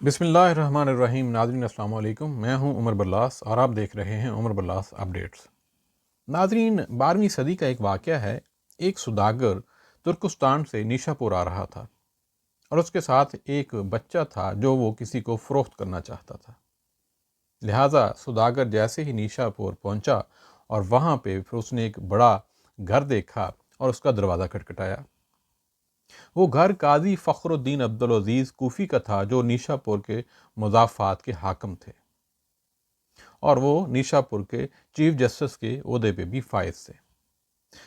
بسم اللہ الرحمن الرحیم۔ ناظرین السلام علیکم، میں ہوں عمر برلاس اور آپ دیکھ رہے ہیں عمر برلاس اپڈیٹس۔ ناظرین، 12ویں صدی کا ایک واقعہ ہے۔ ایک سوداگر ترکستان سے نیشا پور آ رہا تھا اور اس کے ساتھ ایک بچہ تھا جو وہ کسی کو فروخت کرنا چاہتا تھا۔ لہٰذا سوداگر جیسے ہی نیشا پور پہنچا اور وہاں پہ پھر اس نے ایک بڑا گھر دیکھا اور اس کا دروازہ کھٹکھٹایا۔ وہ گھر قاضی فخر الدین عبدالعزیز کوفی کا تھا، جو نیشا پور کے مضافات کے حاکم تھے اور وہ نیشا پور کے چیف جسٹس کے عہدے پہ بھی فائز تھے۔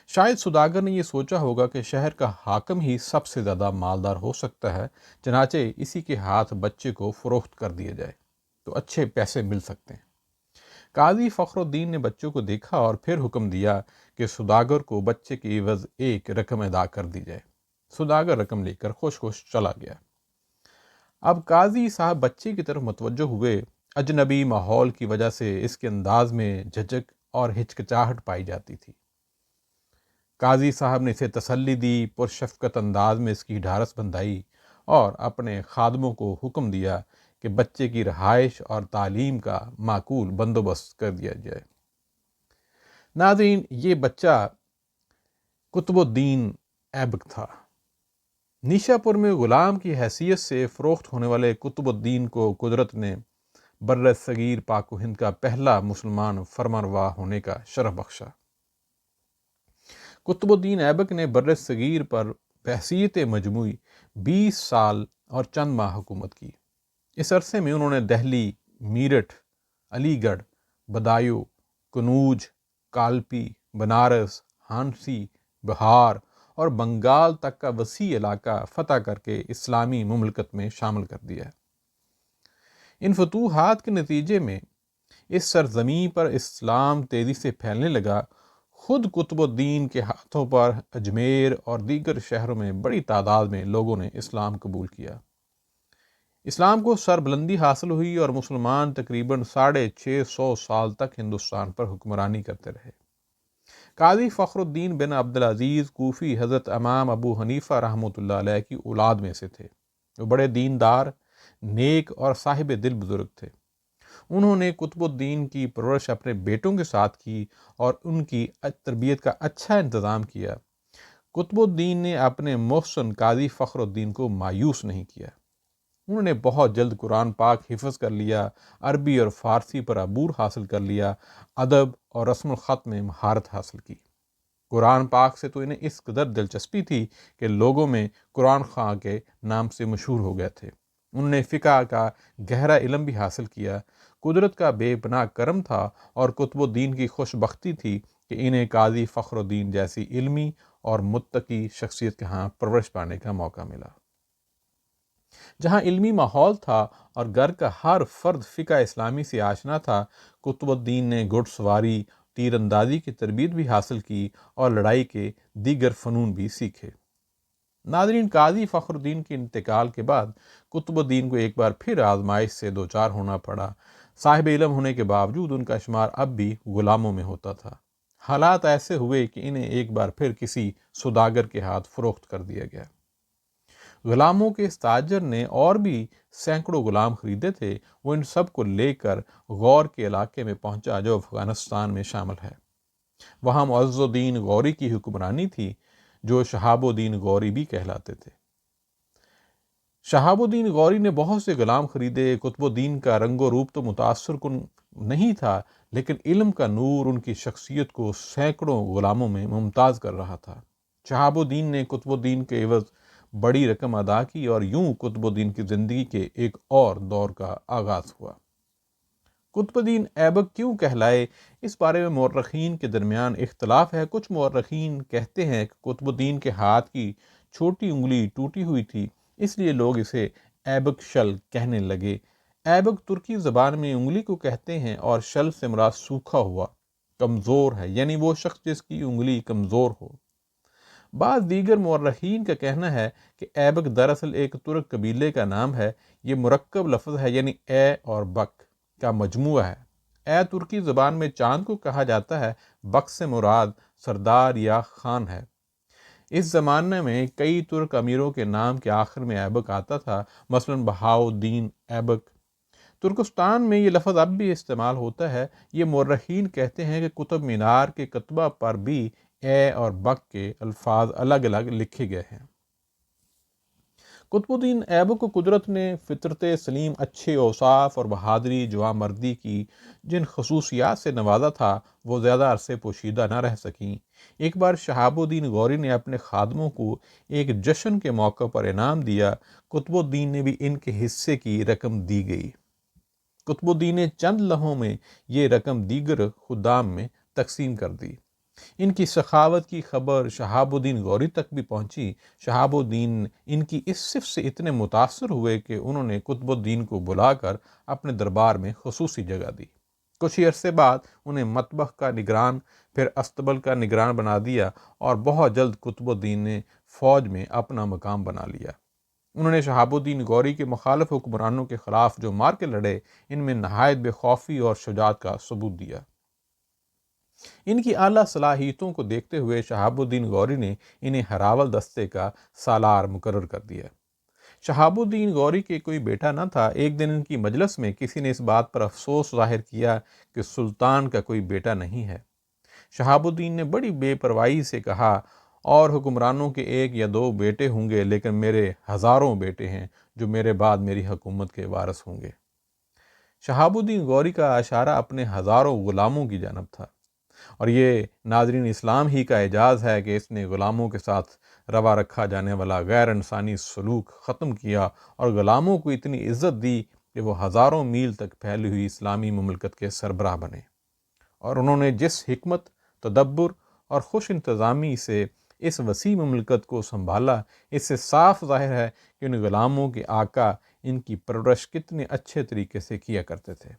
شاید سوداگر نے یہ سوچا ہوگا کہ شہر کا حاکم ہی سب سے زیادہ مالدار ہو سکتا ہے، چنانچہ اسی کے ہاتھ بچے کو فروخت کر دیا جائے تو اچھے پیسے مل سکتے ہیں۔ قاضی فخر الدین نے بچوں کو دیکھا اور پھر حکم دیا کہ سوداگر کو بچے کی عوض ایک رقم ادا کر دی جائے۔ سوداگر رقم لے کر خوش خوش چلا گیا۔ اب قاضی صاحب بچے کی طرف متوجہ ہوئے۔ اجنبی ماحول کی وجہ سے اس کے انداز میں جھجک اور ہچکچاہٹ پائی جاتی تھی۔ قاضی صاحب نے اسے تسلی دی، پرشفقت انداز میں اس کی ڈھارس بندھائی اور اپنے خادموں کو حکم دیا کہ بچے کی رہائش اور تعلیم کا معقول بندوبست کر دیا جائے۔ ناظرین، یہ بچہ قطب الدین ایبک تھا۔ نیشا پور میں غلام کی حیثیت سے فروخت ہونے والے قطب الدین کو قدرت نے بر صغیر پاک و ہند کا پہلا مسلمان فرمانروا ہونے کا شرف بخشا۔ قطب الدین ایبک نے بر صغیر پر بحیثیت مجموعی 20 سال اور چند ماہ حکومت کی۔ اس عرصے میں انہوں نے دہلی، میرٹھ، علی گڑھ، بدایوں، کنوج، کالپی، بنارس، ہانسی، بہار اور بنگال تک کا وسیع علاقہ فتح کر کے اسلامی مملکت میں شامل کر دیا۔ ان فتوحات کے نتیجے میں اس سرزمین پر اسلام تیزی سے پھیلنے لگا۔ خود قطب الدین کے ہاتھوں پر اجمیر اور دیگر شہروں میں بڑی تعداد میں لوگوں نے اسلام قبول کیا۔ اسلام کو سربلندی حاصل ہوئی اور مسلمان تقریباً 650 سال تک ہندوستان پر حکمرانی کرتے رہے۔ قاضی فخر الدین بن عبدالعزیز کوفی حضرت امام ابو حنیفہ رحمۃ اللہ علیہ کی اولاد میں سے تھے۔ وہ بڑے دیندار، نیک اور صاحب دل بزرگ تھے۔ انہوں نے قطب الدین کی پرورش اپنے بیٹوں کے ساتھ کی اور ان کی تربیت کا اچھا انتظام کیا۔ قطب الدین نے اپنے محسن قاضی فخر الدین کو مایوس نہیں کیا۔ انہوں نے بہت جلد قرآن پاک حفظ کر لیا، عربی اور فارسی پر عبور حاصل کر لیا، ادب اور رسم الخط میں مہارت حاصل کی۔ قرآن پاک سے تو انہیں اس قدر دلچسپی تھی کہ لوگوں میں قرآن خواں کے نام سے مشہور ہو گئے تھے۔ انہوں نے فقہ کا گہرا علم بھی حاصل کیا۔ قدرت کا بے پناہ کرم تھا اور قطب الدین کی خوش بختی تھی کہ انہیں قاضی فخر الدین جیسی علمی اور متقی شخصیت کے ہاں پرورش پانے کا موقع ملا۔ جہاں علمی ماحول تھا اور گھر کا ہر فرد فقہ اسلامی سے آشنا تھا، قطب الدین نے گھڑ سواری، تیر اندازی کی تربیت بھی حاصل کی اور لڑائی کے دیگر فنون بھی سیکھے۔ ناظرین، قاضی فخر الدین کے انتقال کے بعد قطب الدین کو ایک بار پھر آزمائش سے دوچار ہونا پڑا۔ صاحب علم ہونے کے باوجود ان کا شمار اب بھی غلاموں میں ہوتا تھا۔ حالات ایسے ہوئے کہ انہیں ایک بار پھر کسی سوداگر کے ہاتھ فروخت کر دیا گیا۔ غلاموں کے اس تاجر نے اور بھی سینکڑوں غلام خریدے تھے۔ وہ ان سب کو لے کر غور کے علاقے میں پہنچا جو افغانستان میں شامل ہے۔ وہاں معز الدین غوری کی حکمرانی تھی، جو شہاب الدین غوری بھی کہلاتے تھے۔ شہاب الدین غوری نے بہت سے غلام خریدے۔ قطب الدین کا رنگ و روپ تو متاثر کن نہیں تھا، لیکن علم کا نور ان کی شخصیت کو سینکڑوں غلاموں میں ممتاز کر رہا تھا۔ شہاب الدین نے قطب الدین کے عوض بڑی رقم ادا کی اور یوں قطب الدین کی زندگی کے ایک اور دور کا آغاز ہوا۔ قطب الدین ایبک کیوں کہلائے، اس بارے میں مورخین کے درمیان اختلاف ہے۔ کچھ مورخین کہتے ہیں کہ قطب الدین کے ہاتھ کی چھوٹی انگلی ٹوٹی ہوئی تھی، اس لیے لوگ اسے ایبک شل کہنے لگے۔ ایبک ترکی زبان میں انگلی کو کہتے ہیں اور شل سے مراد سوکھا ہوا، کمزور ہے، یعنی وہ شخص جس کی انگلی کمزور ہو۔ بعض دیگر مورخین کا کہنا ہے کہ ایبک دراصل ایک ترک قبیلے کا نام ہے۔ یہ مرکب لفظ ہے، یعنی اے اور بک کا مجموعہ ہے۔ اے ترکی زبان میں چاند کو کہا جاتا ہے، بک سے مراد سردار یا خان ہے۔ اس زمانے میں کئی ترک امیروں کے نام کے آخر میں ایبک آتا تھا، مثلاً بہاؤالدین ایبک۔ ترکستان میں یہ لفظ اب بھی استعمال ہوتا ہے۔ یہ مورخین کہتے ہیں کہ قطب مینار کے کتبہ پر بھی اے اور بک کے الفاظ الگ الگ لکھے گئے ہیں۔ قطب الدین ایبک کو قدرت نے فطرت سلیم، اچھے اوصاف اور بہادری جواں مردی کی جن خصوصیات سے نوازا تھا وہ زیادہ عرصے پوشیدہ نہ رہ سکیں۔ ایک بار شہاب الدین غوری نے اپنے خادموں کو ایک جشن کے موقع پر انعام دیا۔ قطب الدین نے بھی ان کے حصے کی رقم دی گئی۔ قطب الدین نے چند لمحوں میں یہ رقم دیگر خدام میں تقسیم کر دی۔ ان کی سخاوت کی خبر شہاب الدین غوری تک بھی پہنچی۔ شہاب الدین ان کی اس صفت سے اتنے متاثر ہوئے کہ انہوں نے قطب الدین کو بلا کر اپنے دربار میں خصوصی جگہ دی۔ کچھ ہی عرصے بعد انہیں مطبخ کا نگران، پھر استبل کا نگران بنا دیا، اور بہت جلد قطب الدین نے فوج میں اپنا مقام بنا لیا۔ انہوں نے شہاب الدین غوری کے مخالف حکمرانوں کے خلاف جو مارکے لڑے، ان میں نہایت بے خوفی اور شجاعت کا ثبوت دیا۔ ان کی اعلیٰ صلاحیتوں کو دیکھتے ہوئے شہاب الدین غوری نے انہیں ہراول دستے کا سالار مقرر کر دیا۔ شہاب الدین غوری کے کوئی بیٹا نہ تھا۔ ایک دن ان کی مجلس میں کسی نے اس بات پر افسوس ظاہر کیا کہ سلطان کا کوئی بیٹا نہیں ہے۔ شہاب الدین نے بڑی بے پرواہی سے کہا، اور حکمرانوں کے ایک یا دو بیٹے ہوں گے، لیکن میرے ہزاروں بیٹے ہیں جو میرے بعد میری حکومت کے وارث ہوں گے۔ شہاب الدین غوری کا اشارہ اپنے ہزاروں غلاموں کی جانب تھا، اور یہ ناظرین اسلام ہی کا اعجاز ہے کہ اس نے غلاموں کے ساتھ روا رکھا جانے والا غیر انسانی سلوک ختم کیا اور غلاموں کو اتنی عزت دی کہ وہ ہزاروں میل تک پھیلی ہوئی اسلامی مملکت کے سربراہ بنے۔ اور انہوں نے جس حکمت، تدبر اور خوش انتظامی سے اس وسیع مملکت کو سنبھالا، اس سے صاف ظاہر ہے کہ ان غلاموں کے آقا ان کی پرورش کتنے اچھے طریقے سے کیا کرتے تھے۔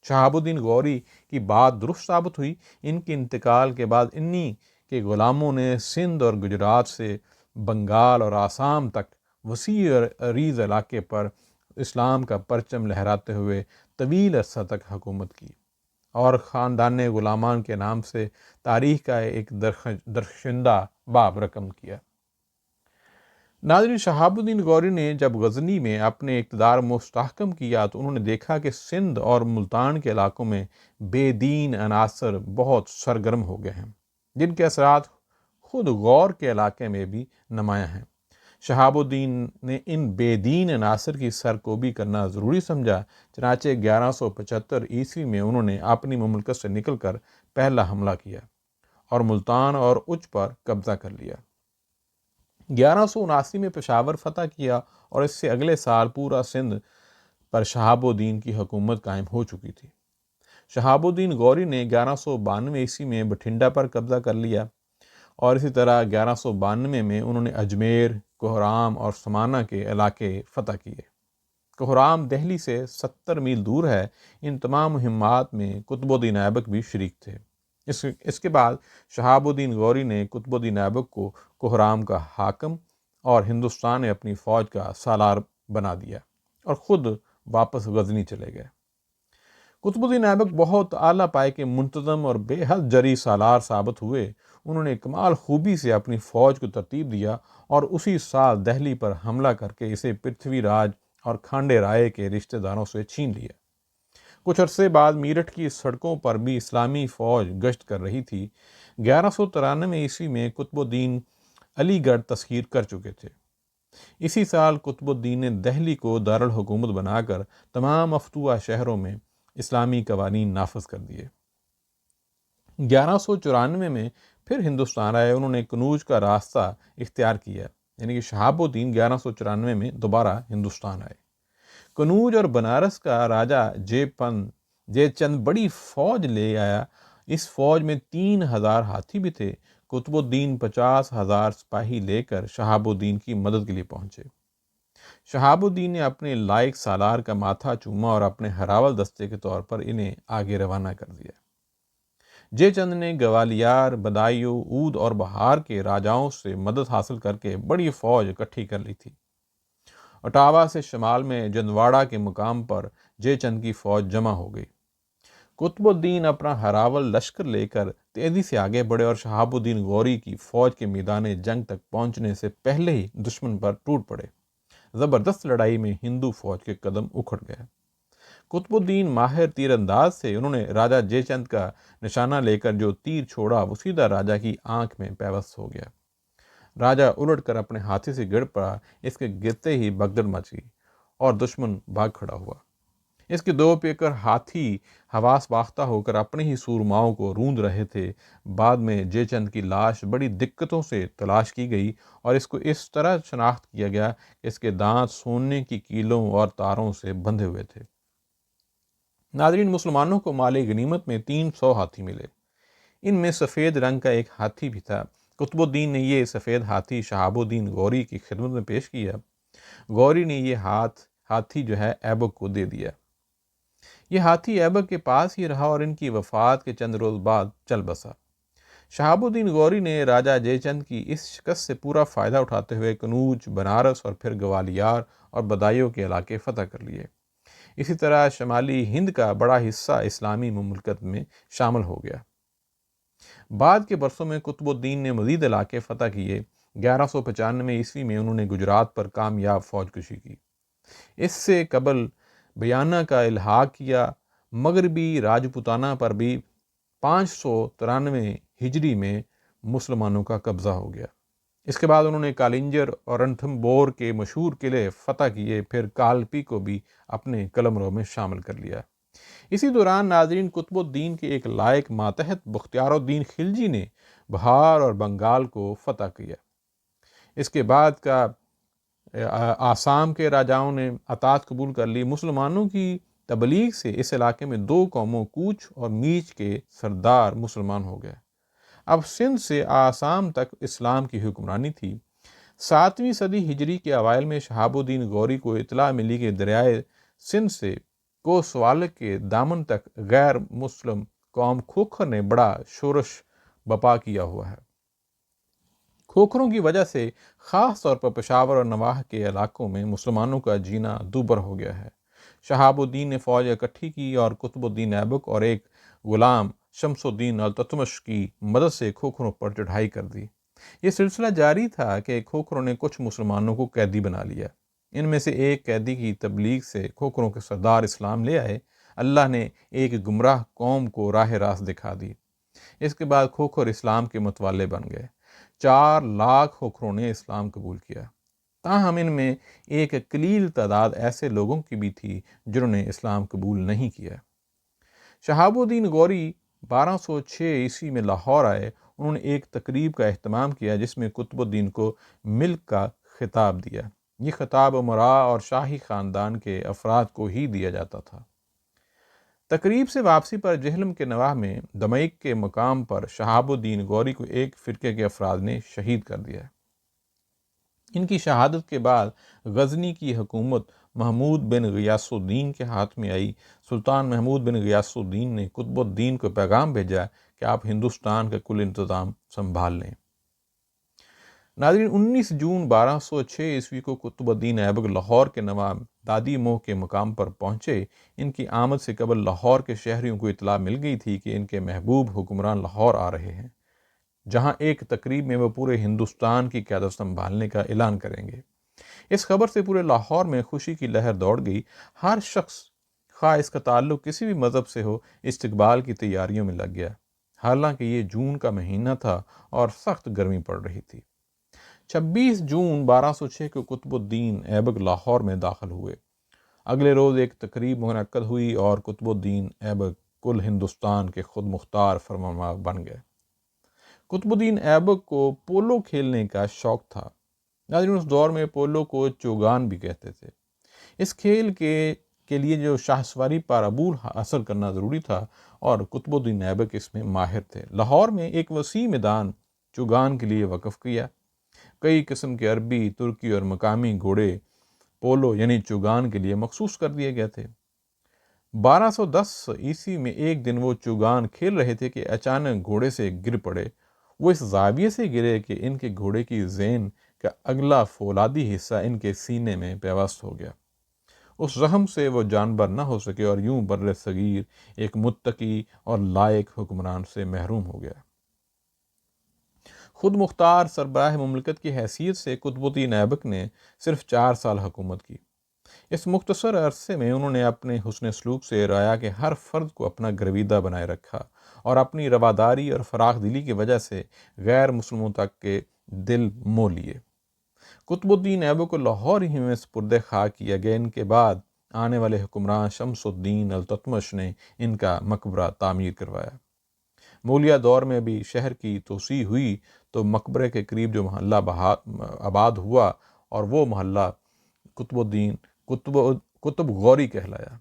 شہاب الدین غوری کی بات درست ثابت ہوئی۔ ان کے انتقال کے بعد انہی کے غلاموں نے سندھ اور گجرات سے بنگال اور آسام تک وسیع اور عریض علاقے پر اسلام کا پرچم لہراتے ہوئے طویل عرصہ تک حکومت کی، اور خاندان غلامان کے نام سے تاریخ کا ایک درخشندہ باب رقم کیا۔ ناظرین، شہاب الدین غوری نے جب غزنی میں اپنے اقتدار مستحکم کیا تو انہوں نے دیکھا کہ سندھ اور ملتان کے علاقوں میں بے دین عناصر بہت سرگرم ہو گئے ہیں، جن کے اثرات خود غور کے علاقے میں بھی نمایاں ہیں۔ شہاب الدین نے ان بے دین عناصر کی سرکوبی کرنا ضروری سمجھا، چنانچہ 1175 عیسوی میں انہوں نے اپنی مملکت سے نکل کر پہلا حملہ کیا اور ملتان اور اچ پر قبضہ کر لیا۔ 1179 میں پشاور فتح کیا، اور اس سے اگلے سال پورا سندھ پر شہاب الدین کی حکومت قائم ہو چکی تھی۔ شہاب الدین غوری نے 1192 عیسوی میں بٹھنڈا پر قبضہ کر لیا، اور اسی طرح 1192 میں انہوں نے اجمیر، کوہرام اور سمانہ کے علاقے فتح کیے۔ کوہرام دہلی سے 70 میل دور ہے۔ ان تمام مہمات میں قطب الدین ایبک بھی شریک تھے۔ اس کے بعد شہاب الدین غوری نے قطب الدین ایبک کو کوہرام کا حاکم اور ہندوستان میں اپنی فوج کا سالار بنا دیا، اور خود واپس غزنی چلے گئے۔ قطب الدین ایبک بہت اعلیٰ پائے کے منتظم اور بے حد جری سالار ثابت ہوئے۔ انہوں نے کمال خوبی سے اپنی فوج کو ترتیب دیا، اور اسی سال دہلی پر حملہ کر کے اسے پرتھوی راج اور کھانڈے رائے کے رشتہ داروں سے چھین لیا۔ کچھ عرصے بعد میرٹھ کی سڑکوں پر بھی اسلامی فوج گشت کر رہی تھی۔ 1193 عیسوی میں قطب الدین علی گڑھ تسخیر کر چکے تھے۔ اسی سال قطب الدین نے دہلی کو دارالحکومت بنا کر تمام مفتوحہ شہروں میں اسلامی قوانین نافذ کر دیے۔ 1194 میں پھر ہندوستان آئے۔ انہوں نے کنوج کا راستہ اختیار کیا، یعنی کہ شہاب الدین 1194 میں دوبارہ ہندوستان آئے۔ کنوج اور بنارس کا راجہ جے چند بڑی فوج لے آیا۔ اس فوج میں 3000 ہاتھی بھی تھے۔ قطب الدین 50,000 سپاہی لے کر شہاب الدین کی مدد کے لیے پہنچے۔ شہاب الدین نے اپنے لائق سالار کا ماتھا چوما اور اپنے ہراول دستے کے طور پر انہیں آگے روانہ کر دیا۔ جے چند نے گوالیار، بدایو، اود اور بہار کے راجاؤں سے مدد حاصل کر کے بڑی فوج اکٹھی کر لی تھی۔ اٹاوا سے شمال میں جندواڑہ کے مقام پر جے چند کی فوج جمع ہو گئی۔ قطب الدین اپنا ہراول لشکر لے کر تیزی سے آگے بڑھے اور شہاب الدین غوری کی فوج کے میدان جنگ تک پہنچنے سے پہلے ہی دشمن پر ٹوٹ پڑے۔ زبردست لڑائی میں ہندو فوج کے قدم اکھڑ گئے۔ قطب الدین ماہر تیر انداز سے انہوں نے راجہ جے چند کا نشانہ لے کر جو تیر چھوڑا وہ سیدھا راجہ کی آنکھ میں پیوست ہو گیا۔ راجہ الٹ کر اپنے ہاتھی سے گر پڑا، اس کے گرتے ہی بھگدڑ مچ گئی اور دشمن بھاگ کھڑا ہوا۔ اس کے 2 پیکر ہاتھی حواس باختہ ہو کر اپنے ہی سورماؤں کو روند رہے تھے۔ بعد میں جے چند کی لاش بڑی دقتوں سے تلاش کی گئی اور اس کو اس طرح شناخت کیا گیا کہ اس کے دانت سونے کی کیلوں اور تاروں سے بندھے ہوئے تھے۔ ناظرین، مسلمانوں کو مال غنیمت میں 300 ہاتھی ملے۔ ان میں سفید رنگ کا ایک ہاتھی بھی تھا۔ قطب الدین نے یہ سفید ہاتھی شہاب الدین غوری کی خدمت میں پیش کیا۔ غوری نے یہ ہاتھی جو ہے ایبک کو دے دیا۔ یہ ہاتھی ایبک کے پاس ہی رہا اور ان کی وفات کے چند روز بعد چل بسا۔ شہاب الدین غوری نے راجہ جے چند کی اس شکست سے پورا فائدہ اٹھاتے ہوئے کنوج، بنارس اور پھر گوالیار اور بدایوں کے علاقے فتح کر لیے۔ اسی طرح شمالی ہند کا بڑا حصہ اسلامی مملکت میں شامل ہو گیا۔ بعد کے برسوں میں قطب الدین نے مزید علاقے فتح کیے۔ 1195 عیسوی میں انہوں نے گجرات پر کامیاب فوج کشی کی۔ اس سے قبل بیانہ کا الحاق کیا۔ مغربی راجپوتانہ پر بھی 593 ہجری میں مسلمانوں کا قبضہ ہو گیا۔ اس کے بعد انہوں نے کالنجر اور رنتھمبور کے مشہور قلعے فتح کیے، پھر کالپی کو بھی اپنے قلمرو میں شامل کر لیا۔ اسی دوران ناظرین، قطب الدین کے ایک لائق ماتحت بختیار الدین خلجی نے بہار اور بنگال کو فتح کیا۔ اس کے بعد کا آسام کے راجاؤں نے اطاعت قبول کر لی۔ مسلمانوں کی تبلیغ سے اس علاقے میں 2 قوموں کوچ اور میچ کے سردار مسلمان ہو گئے۔ اب سندھ سے آسام تک اسلام کی حکمرانی تھی۔ 7ویں صدی ہجری کے اوائل میں شہاب الدین غوری کو اطلاع ملی کہ دریائے سندھ سے کوسوالک کے دامن تک غیر مسلم قوم کھوکھر نے بڑا شورش بپا کیا ہوا ہے۔ کھوکھروں کی وجہ سے خاص طور پر پشاور اور نواح کے علاقوں میں مسلمانوں کا جینا دوبر ہو گیا ہے۔ شہاب الدین نے فوج اکٹھی کی اور قطب الدین ایبک اور ایک غلام شمس الدین التتمش کی مدد سے کھوکھروں پر چڑھائی کر دی۔ یہ سلسلہ جاری تھا کہ کھوکھروں نے کچھ مسلمانوں کو قیدی بنا لیا۔ ان میں سے ایک قیدی کی تبلیغ سے کھوکھروں کے سردار اسلام لے آئے۔ اللہ نے ایک گمراہ قوم کو راہ راست دکھا دی۔ اس کے بعد کھوکھر اسلام کے متوالے بن گئے۔ 4 لاکھ کھوکھروں نے اسلام قبول کیا۔ تاہم ان میں ایک قلیل تعداد ایسے لوگوں کی بھی تھی جنہوں نے اسلام قبول نہیں کیا۔ شہاب الدین غوری 1206 عیسوی میں لاہور آئے۔ انہوں نے ایک تقریب کا اہتمام کیا جس میں قطب الدین کو ملک کا خطاب دیا۔ یہ خطاب امراء اور شاہی خاندان کے افراد کو ہی دیا جاتا تھا۔ تقریب سے واپسی پر جہلم کے نواح میں دمئک کے مقام پر شہاب الدین غوری کو ایک فرقے کے افراد نے شہید کر دیا۔ ان کی شہادت کے بعد غزنی کی حکومت محمود بن غیاث الدین کے ہاتھ میں آئی۔ سلطان محمود بن غیاث الدین نے قطب الدین کو پیغام بھیجا کہ آپ ہندوستان کا کل انتظام سنبھال لیں۔ ناظرین، 19 جون 1206 عیسوی کو قطب الدین ایبک لاہور کے نواب دادی موہ کے مقام پر پہنچے۔ ان کی آمد سے قبل لاہور کے شہریوں کو اطلاع مل گئی تھی کہ ان کے محبوب حکمران لاہور آ رہے ہیں، جہاں ایک تقریب میں وہ پورے ہندوستان کی قیادت سنبھالنے کا اعلان کریں گے۔ اس خبر سے پورے لاہور میں خوشی کی لہر دوڑ گئی۔ ہر شخص، خواہ اس کا تعلق کسی بھی مذہب سے ہو، استقبال کی تیاریوں میں لگ گیا۔ حالانکہ یہ جون کا مہینہ تھا اور سخت گرمی پڑ رہی تھی۔ 26 جون 1206 کو قطب الدین ایبک لاہور میں داخل ہوئے۔ اگلے روز ایک تقریب منعقد ہوئی اور قطب الدین ایبک کل ہندوستان کے خود مختار فرمانروا بن گئے۔ قطب الدین ایبک کو پولو کھیلنے کا شوق تھا۔ ناظرین، اس دور میں پولو کو چوگان بھی کہتے تھے۔ اس کھیل کے لیے جو شاہ سواری پر عبور حاصل کرنا ضروری تھا اور قطب الدین ایبک اس میں ماہر تھے۔ لاہور میں ایک وسیع میدان چوگان کے لیے وقف کیا۔ کئی قسم کے عربی، ترکی اور مقامی گھوڑے پولو یعنی چوگان کے لیے مخصوص کر دیے گئے تھے۔ 1210 عیسوی میں ایک دن وہ چوگان کھیل رہے تھے کہ اچانک گھوڑے سے گر پڑے۔ وہ اس زاویے سے گرے کہ ان کے گھوڑے کی زین کا اگلا فولادی حصہ ان کے سینے میں پیوست ہو گیا۔ اس زخم سے وہ جانبر نہ ہو سکے اور یوں بر صغیر ایک متقی اور لائق حکمران سے محروم ہو گیا۔ خود مختار سربراہ مملکت کی حیثیت سے قطب الدین ایبک نے صرف 4 سال حکومت کی۔ اس مختصر عرصے میں انہوں نے اپنے حسن سلوک سے رعایا کے ہر فرد کو اپنا گرویدہ بنائے رکھا اور اپنی رواداری اور فراخ دلی کی وجہ سے غیر مسلموں تک کے دل مو لیے۔ قطب الدین ایبک کو لاہور ہی میں سپرد خاک کیا گیا۔ ان کے بعد آنے والے حکمران شمس الدین التتمش نے ان کا مقبرہ تعمیر کروایا۔ مولیہ دور میں بھی شہر کی توسیع ہوئی تو مقبرے کے قریب جو محلہ آباد ہوا اور وہ محلہ قطب غوری کہلایا۔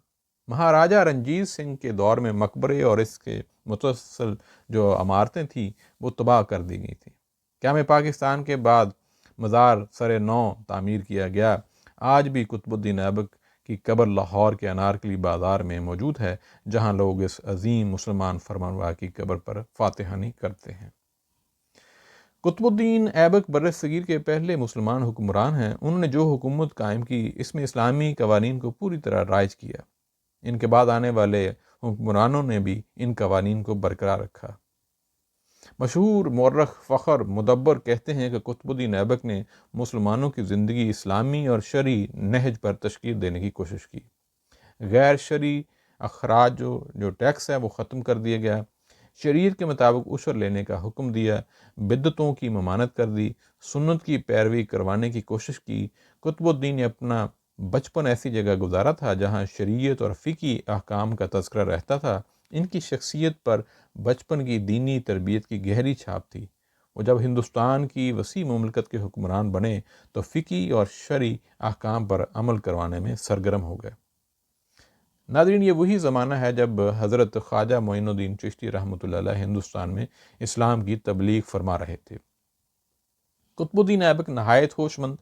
مہاراجہ رنجیت سنگھ کے دور میں مقبرے اور اس کے متصل جو عمارتیں تھیں وہ تباہ کر دی گئی تھیں۔ قیام پاکستان کے بعد مزار سر نو تعمیر کیا گیا۔ آج بھی قطب الدین ایبک کی قبر لاہور کے انارکلی بازار میں موجود ہے، جہاں لوگ اس عظیم مسلمان فرمانروا کی قبر پر فاتحانی کرتے ہیں۔ قطب الدین ایبک برصغیر کے پہلے مسلمان حکمران ہیں۔ انہوں نے جو حکومت قائم کی اس میں اسلامی قوانین کو پوری طرح رائج کیا۔ ان کے بعد آنے والے حکمرانوں نے بھی ان قوانین کو برقرار رکھا۔ مشہور مورخ فخر مدبر کہتے ہیں کہ قطب الدین ایبک نے مسلمانوں کی زندگی اسلامی اور شرعی نہج پر تشکیل دینے کی کوشش کی۔ غیر شرعی اخراج جو ٹیکس ہے وہ ختم کر دیا گیا، شریعت کے مطابق عشر لینے کا حکم دیا، بدعتوں کی ممانعت کر دی، سنت کی پیروی کروانے کی کوشش کی۔ قطب الدین نے اپنا بچپن ایسی جگہ گزارا تھا جہاں شریعت اور فقہی احکام کا تذکرہ رہتا تھا۔ ان کی شخصیت پر بچپن کی دینی تربیت کی گہری چھاپ تھی۔ وہ جب ہندوستان کی وسیع مملکت کے حکمران بنے تو فقہی اور شرعی احکام پر عمل کروانے میں سرگرم ہو گئے۔ ناظرین، یہ وہی زمانہ ہے جب حضرت خواجہ معین الدین چشتی رحمۃ اللہ علیہ ہندوستان میں اسلام کی تبلیغ فرما رہے تھے۔ قطب الدین ایبک نہایت ہوش مند،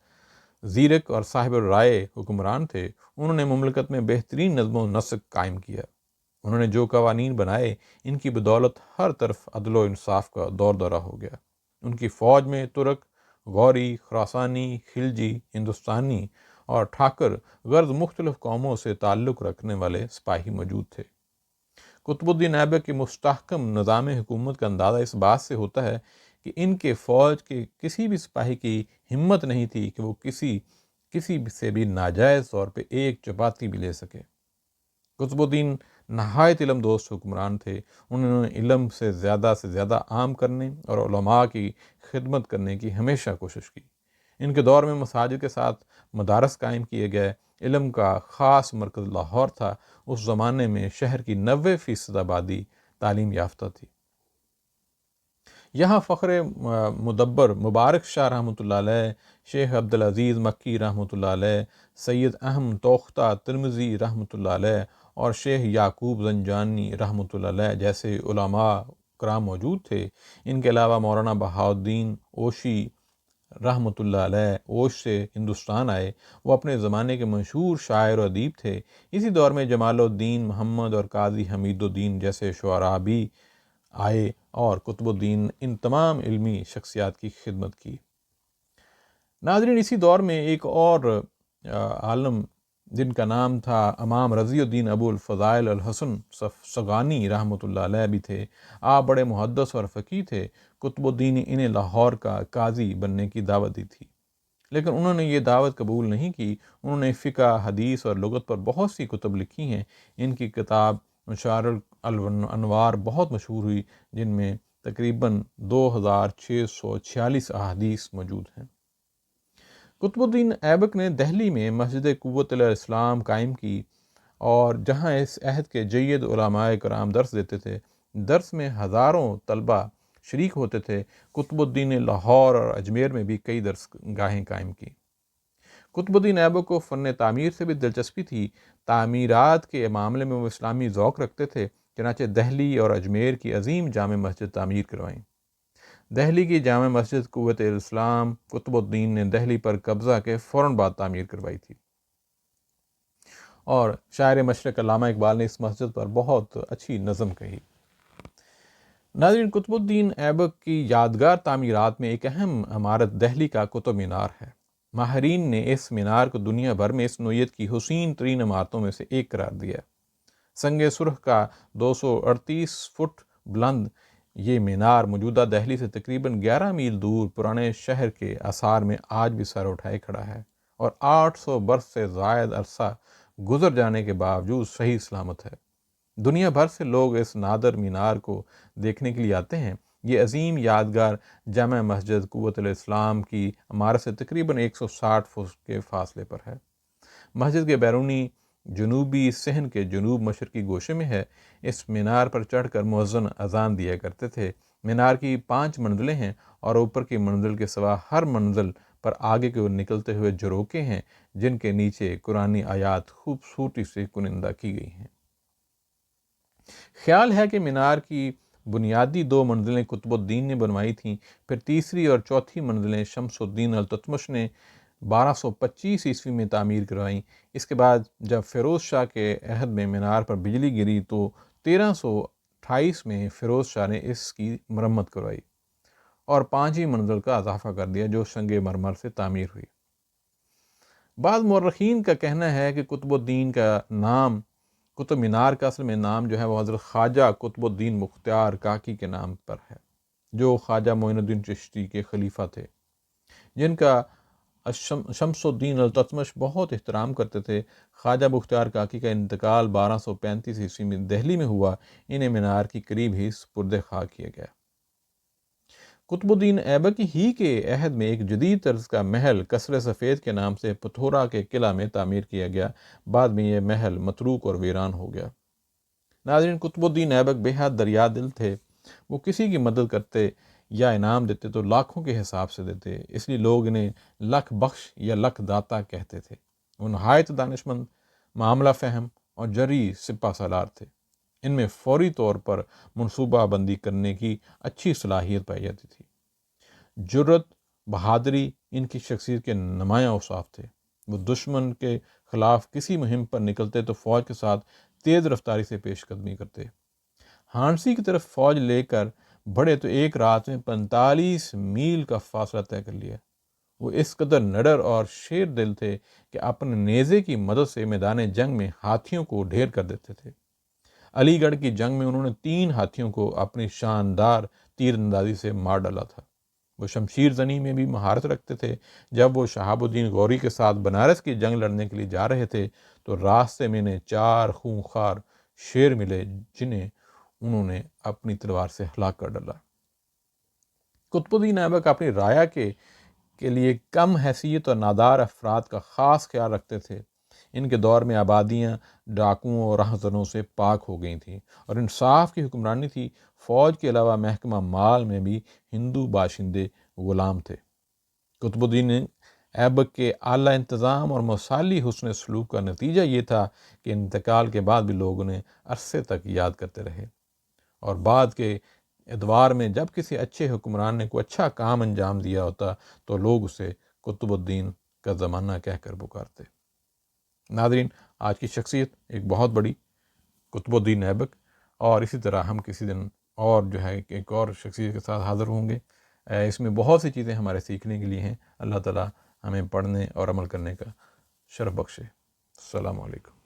زیرک اور صاحب رائے حکمران تھے۔ انہوں نے مملکت میں بہترین نظم و نسق قائم کیا۔ انہوں نے جو قوانین بنائے ان کی بدولت ہر طرف عدل و انصاف کا دور دورہ ہو گیا۔ ان کی فوج میں ترک، غوری، خراسانی، خلجی، ہندوستانی اور ٹھاکر غرض مختلف قوموں سے تعلق رکھنے والے سپاہی موجود تھے۔ قطب الدین ایبک کے مستحکم نظام حکومت کا اندازہ اس بات سے ہوتا ہے کہ ان کے فوج کے کسی بھی سپاہی کی ہمت نہیں تھی کہ وہ کسی سے بھی ناجائز طور پہ ایک چپاتی بھی لے سکے۔ قطب الدین نہایت علم دوست حکمران تھے۔ انہوں نے علم سے زیادہ عام کرنے اور علماء کی خدمت کرنے کی ہمیشہ کوشش کی۔ ان کے دور میں مساجد کے ساتھ مدارس قائم کیے گئے۔ علم کا خاص مرکز لاہور تھا۔ اس زمانے میں شہر کی 90% آبادی تعلیم یافتہ تھی۔ یہاں فخر مدبر مبارک شاہ رحمۃ اللہ علیہ، شیخ عبدالعزیز مکی رحمۃ اللہ علیہ، سید احمد توختہ ترمذی رحمۃ اللہ علیہ اور شیخ یعقوب زنجانی رحمۃ اللہ علیہ جیسے علماء کرام موجود تھے۔ ان کے علاوہ مولانا بہاؤالدین اوشی رحمۃ اللہ علیہ اوش سے ہندوستان آئے۔ وہ اپنے زمانے کے مشہور شاعر و ادیب تھے۔ اسی دور میں جمال الدین محمد اور قاضی حمید الدین جیسے شعراء بھی آئے اور قطب الدین ان تمام علمی شخصیات کی خدمت کی۔ ناظرین، اسی دور میں ایک اور عالم جن کا نام تھا امام رضی الدین ابو الفضائل الحسن سگانی رحمۃ اللہ علیہ بھی تھے۔ آپ بڑے محدث اور فقیہ تھے۔ قطب الدین نے انہیں لاہور کا قاضی بننے کی دعوت دی تھی، لیکن انہوں نے یہ دعوت قبول نہیں کی۔ انہوں نے فقہ، حدیث اور لغت پر بہت سی کتب لکھی ہیں۔ ان کی کتاب مشار الانوار بہت مشہور ہوئی، جن میں تقریباً 2646 احادیث موجود ہیں۔ قطب الدین ایبک نے دہلی میں مسجد قوت الاسلام قائم کی اور جہاں اس عہد کے جید علماء کرام درس دیتے تھے، درس میں ہزاروں طلبہ شریک ہوتے تھے۔ قطب الدین نے لاہور اور اجمیر میں بھی کئی درس گاہیں قائم کی۔ قطب الدین ایبک کو فن تعمیر سے بھی دلچسپی تھی۔ تعمیرات کے معاملے میں وہ اسلامی ذوق رکھتے تھے، چنانچہ دہلی اور اجمیر کی عظیم جامع مسجد تعمیر کروائیں۔ دہلی کی جامع مسجد قوت الاسلام قطب الدین نے دہلی پر قبضہ کے فوراً بعد تعمیر کروائی تھی، اور شاعر مشرق علامہ اقبال نے اس مسجد پر بہت اچھی نظم کہی۔ ناظرین، قطب الدین ایبک کی یادگار تعمیرات میں ایک اہم عمارت دہلی کا قطب مینار ہے۔ ماہرین نے اس مینار کو دنیا بھر میں اس نوعیت کی حسین ترین عمارتوں میں سے ایک قرار دیا۔ سنگ سرخ کا 238 فٹ بلند یہ مینار موجودہ دہلی سے تقریباً 11 میل دور پرانے شہر کے آثار میں آج بھی سر اٹھائے کھڑا ہے، اور 800 برس سے زائد عرصہ گزر جانے کے باوجود صحیح سلامت ہے۔ دنیا بھر سے لوگ اس نادر مینار کو دیکھنے کے لیے آتے ہیں۔ یہ عظیم یادگار جامع مسجد قوۃ الاسلام کی عمارت سے تقریباً 160 فٹ کے فاصلے پر ہے۔ مسجد کے بیرونی جنوبی صحن کے جنوب مشرقی گوشے میں ہے۔ اس مینار پر چڑھ کر مؤذن اذان دیا کرتے تھے۔ مینار کی 5 منزلیں ہیں اور اوپر کی منزل کے سوا ہر منزل پر آگے کی اور نکلتے ہوئے جھروکے ہیں جن کے نیچے قرآنی آیات خوبصورتی سے کنندہ کی گئی ہیں۔ خیال ہے کہ مینار کی بنیادی 2 منزلیں قطب الدین نے بنوائی تھیں، پھر تیسری اور چوتھی منزلیں شمس الدین التتمش نے 1225 عیسوی میں تعمیر کروائیں۔ اس کے بعد جب فیروز شاہ کے عہد میں مینار پر بجلی گری تو 1328 میں فیروز شاہ نے اس کی مرمت کروائی اور 5ویں منزل کا اضافہ کر دیا جو سنگ مرمر سے تعمیر ہوئی۔ بعض مورخین کا کہنا ہے کہ قطب الدین کا نام قطب مینار کا اصل میں نام جو ہے وہ حضرت خواجہ قطب الدین مختار کاکی کے نام پر ہے، جو خواجہ معین الدین چشتی کے خلیفہ تھے، جن کا شمس الدین التتمش بہت احترام کرتے تھے۔ خواجہ مختار کاکی کا انتقال 1235 عیسوی میں دہلی میں ہوا۔ انہیں مینار کی قریب ہی سپرد خاک کیا گیا۔ قطب الدین ایبک ہی کے عہد میں ایک جدید طرز کا محل قصر سفید کے نام سے پتھورا کے قلعہ میں تعمیر کیا گیا۔ بعد میں یہ محل متروک اور ویران ہو گیا۔ ناظرین، قطب الدین ایبک بے حد دریا دل تھے۔ وہ کسی کی مدد کرتے یا انعام دیتے تو لاکھوں کے حساب سے دیتے، اس لیے لوگ انہیں لکھ بخش یا لکھ داتا کہتے تھے۔ وہ نہایت دانشمند، معاملہ فہم اور جری سپہ سالار تھے۔ ان میں فوری طور پر منصوبہ بندی کرنے کی اچھی صلاحیت پائی جاتی تھی۔ جرت، بہادری ان کی شخصیت کے نمایاں اوصاف تھے۔ وہ دشمن کے خلاف کسی مہم پر نکلتے تو فوج کے ساتھ تیز رفتاری سے پیش قدمی کرتے۔ ہانسی کی طرف فوج لے کر بڑھے تو ایک رات میں 45 میل کا فاصلہ طے کر لیا۔ وہ اس قدر نڈر اور شیر دل تھے کہ اپنے نیزے کی مدد سے میدان جنگ میں ہاتھیوں کو ڈھیر کر دیتے تھے۔ علی گڑھ کی جنگ میں انہوں نے 3 ہاتھیوں کو اپنی شاندار تیر اندازی سے مار ڈالا تھا۔ وہ شمشیر زنی میں بھی مہارت رکھتے تھے۔ جب وہ شہاب الدین غوری کے ساتھ بنارس کی جنگ لڑنے کے لیے جا رہے تھے تو راستے میں انہیں 4 خونخوار شیر ملے جنہیں انہوں نے اپنی تلوار سے ہلاک کر ڈالا۔ قطب الدین ایبک اپنی رعایا کے لیے کم حیثیت اور نادار افراد کا خاص خیال رکھتے تھے۔ ان کے دور میں آبادیاں ڈاکوؤں اور راہزنوں سے پاک ہو گئی تھیں اور انصاف کی حکمرانی تھی۔ فوج کے علاوہ محکمہ مال میں بھی ہندو باشندے غلام تھے۔ قطب الدین ایبک کے اعلیٰ انتظام اور مثالی حسن سلوک کا نتیجہ یہ تھا کہ انتقال کے بعد بھی لوگ انہیں عرصے تک یاد کرتے رہے، اور بعد کے ادوار میں جب کسی اچھے حکمران نے کوئی اچھا کام انجام دیا ہوتا تو لوگ اسے قطب الدین کا زمانہ کہہ کر پکارتے۔ ناظرین، آج کی شخصیت ایک بہت بڑی قطب الدین ایبک، اور اسی طرح ہم کسی دن اور جو ہے ایک اور شخصیت کے ساتھ حاضر ہوں گے۔ اس میں بہت سی چیزیں ہمارے سیکھنے کے لیے ہیں۔ اللہ تعالیٰ ہمیں پڑھنے اور عمل کرنے کا شرف بخشے۔ السلام علیکم۔